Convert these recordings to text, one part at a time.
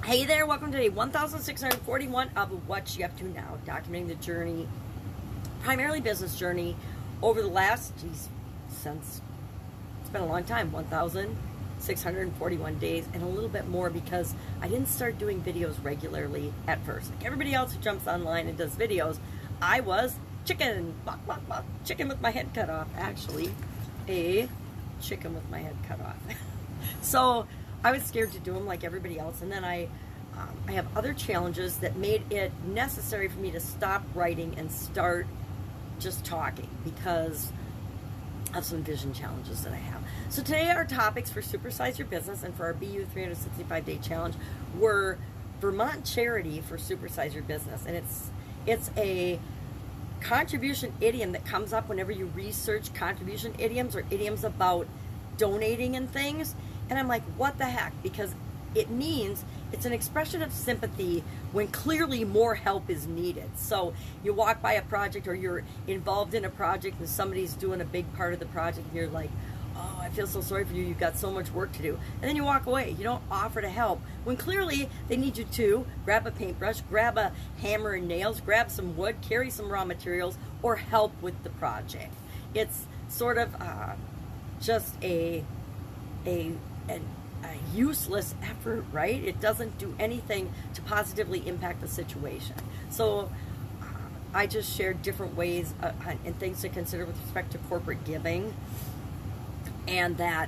Hey there, welcome to day 1641 of What You Up To Now, documenting the journey, primarily business journey, over the last, since, it's been a long time, 1,641 days, and a little bit more because I didn't start doing videos regularly at first. Like everybody else who jumps online and does videos, I was chicken with my head cut off, actually, a chicken with my head cut off. So I was scared to do them like everybody else, and then I have other challenges that made it necessary for me to stop writing and start just talking because of some vision challenges that I have. So today our topics for Supersize Your Business and for our BU 365-day challenge were Vermont charity for Supersize Your Business, and it's a contribution idiom that comes up whenever you research contribution idioms or idioms about donating and things. And I'm like, what the heck? Because it means it's an expression of sympathy when clearly more help is needed. So you walk by a project or you're involved in a project and somebody's doing a big part of the project and you're like, oh, I feel so sorry for you. You've got so much work to do. And then you walk away. You don't offer to help when clearly they need you to grab a paintbrush, grab a hammer and nails, grab some wood, carry some raw materials, or help with the project. It's sort of just a useless effort, right? It doesn't do anything to positively impact the situation. So I just shared different ways and things to consider with respect to corporate giving, and that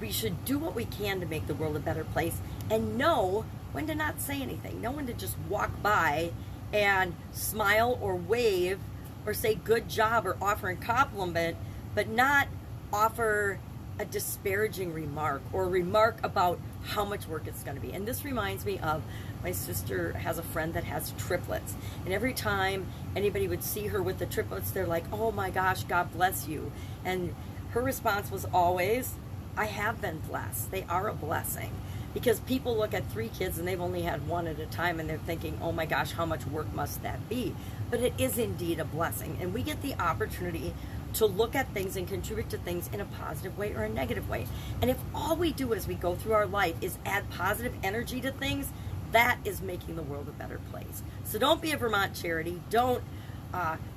we should do what we can to make the world a better place and know when to not say anything, know when to just walk by and smile or wave or say good job or offer a compliment, but not offer a disparaging remark or a remark about how much work it's going to be. And this reminds me of my sister has a friend that has triplets, and every time anybody would see her with the triplets, they're like, oh my gosh, God bless you. And her response was always, I have been blessed. They are a blessing. Because people look at 3 kids and they've only had one at a time and they're thinking, oh my gosh, how much work must that be? But it is indeed a blessing, and we get the opportunity to look at things and contribute to things in a positive way or a negative way. And if all we do as we go through our life is add positive energy to things, that is making the world a better place. So don't be a Vermont charity. Don't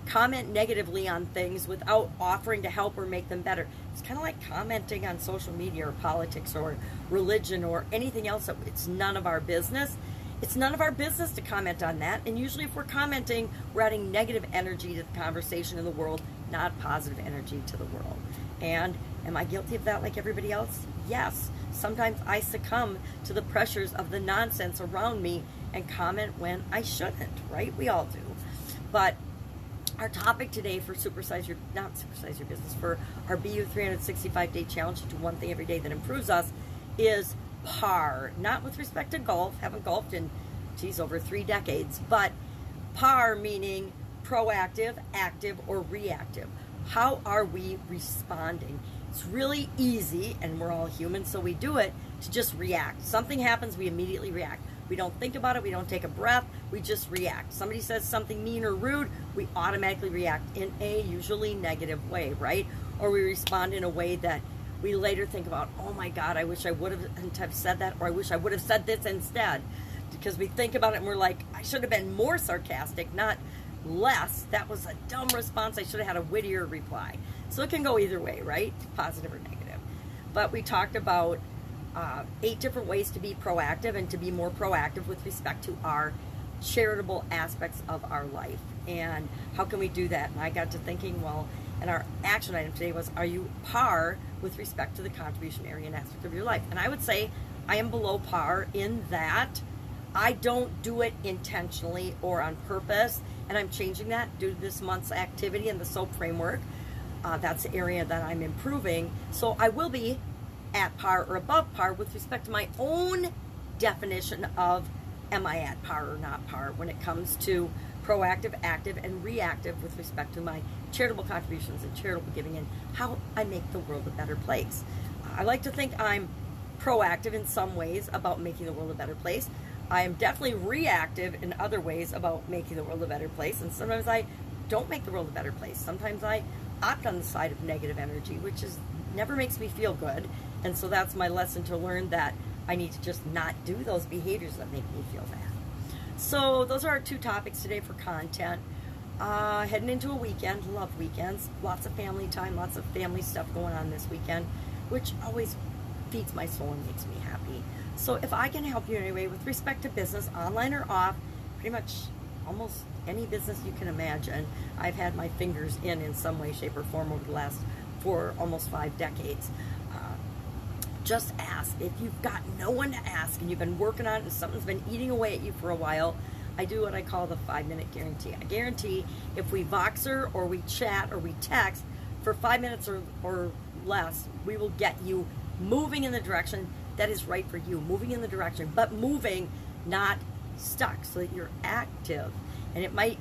comment negatively on things without offering to help or make them better. It's kind of like commenting on social media or politics or religion or anything else. It's none of our business. It's none of our business to comment on that. And usually if we're commenting, we're adding negative energy to the conversation in the world, not positive energy to the world. And am I guilty of that like everybody else? Yes. Sometimes I succumb to the pressures of the nonsense around me and comment when I shouldn't, right? We all do. But our topic today for for our BU 365-day challenge to do one thing every day that improves us is PAR. Not with respect to golf. Haven't golfed in, over 3 decades. But PAR meaning proactive, active, or reactive. How are we responding? It's really easy, and we're all human, so we do it, to just react. Something happens, we immediately react. We don't think about it, we don't take a breath, we just react. Somebody says something mean or rude, we automatically react in a usually negative way, right? Or we respond in a way that we later think about, oh my God, I wish I would have said that, or I wish I would have said this instead. Because we think about it and we're like, I should have been more sarcastic, not less. That was a dumb response. I should have had a wittier reply. So it can go either way, right? Positive or negative. But we talked about 8 different ways to be proactive and to be more proactive with respect to our charitable aspects of our life. And how can we do that? And I got to thinking, well, and our action item today was, are you par with respect to the contribution area and aspect of your life? And I would say I am below par in that I don't do it intentionally or on purpose, and I'm changing that due to this month's activity and the SOAP framework. That's the area that I'm improving. So I will be at par or above par with respect to my own definition of am I at par or not par when it comes to proactive, active, and reactive with respect to my charitable contributions and charitable giving and how I make the world a better place. I like to think I'm proactive in some ways about making the world a better place. I am definitely reactive in other ways about making the world a better place, and sometimes I don't make the world a better place. Sometimes I opt on the side of negative energy, which never makes me feel good. And so that's my lesson to learn, that I need to just not do those behaviors that make me feel bad. So those are our 2 topics today for content. Heading into a weekend, love weekends, lots of family time, lots of family stuff going on this weekend, which always feeds my soul and makes me happy. So if I can help you in any way with respect to business, online or off, pretty much almost any business you can imagine, I've had my fingers in some way, shape, or form over the last almost 5 decades. Just ask. If you've got no one to ask and you've been working on it and something's been eating away at you for a while, I do what I call the 5-minute guarantee. I guarantee if we Voxer or we chat or we text for 5 minutes or less, we will get you moving in the direction that is right for you. Moving in the direction, but moving, not stuck, so that you're active. And it might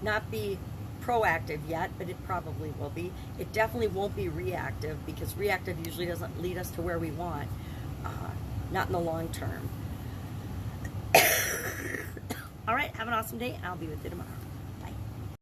not be proactive yet, but it probably will be. It definitely won't be reactive, because reactive usually doesn't lead us to where we want, not in the long term. All right, have an awesome day, and I'll be with you tomorrow.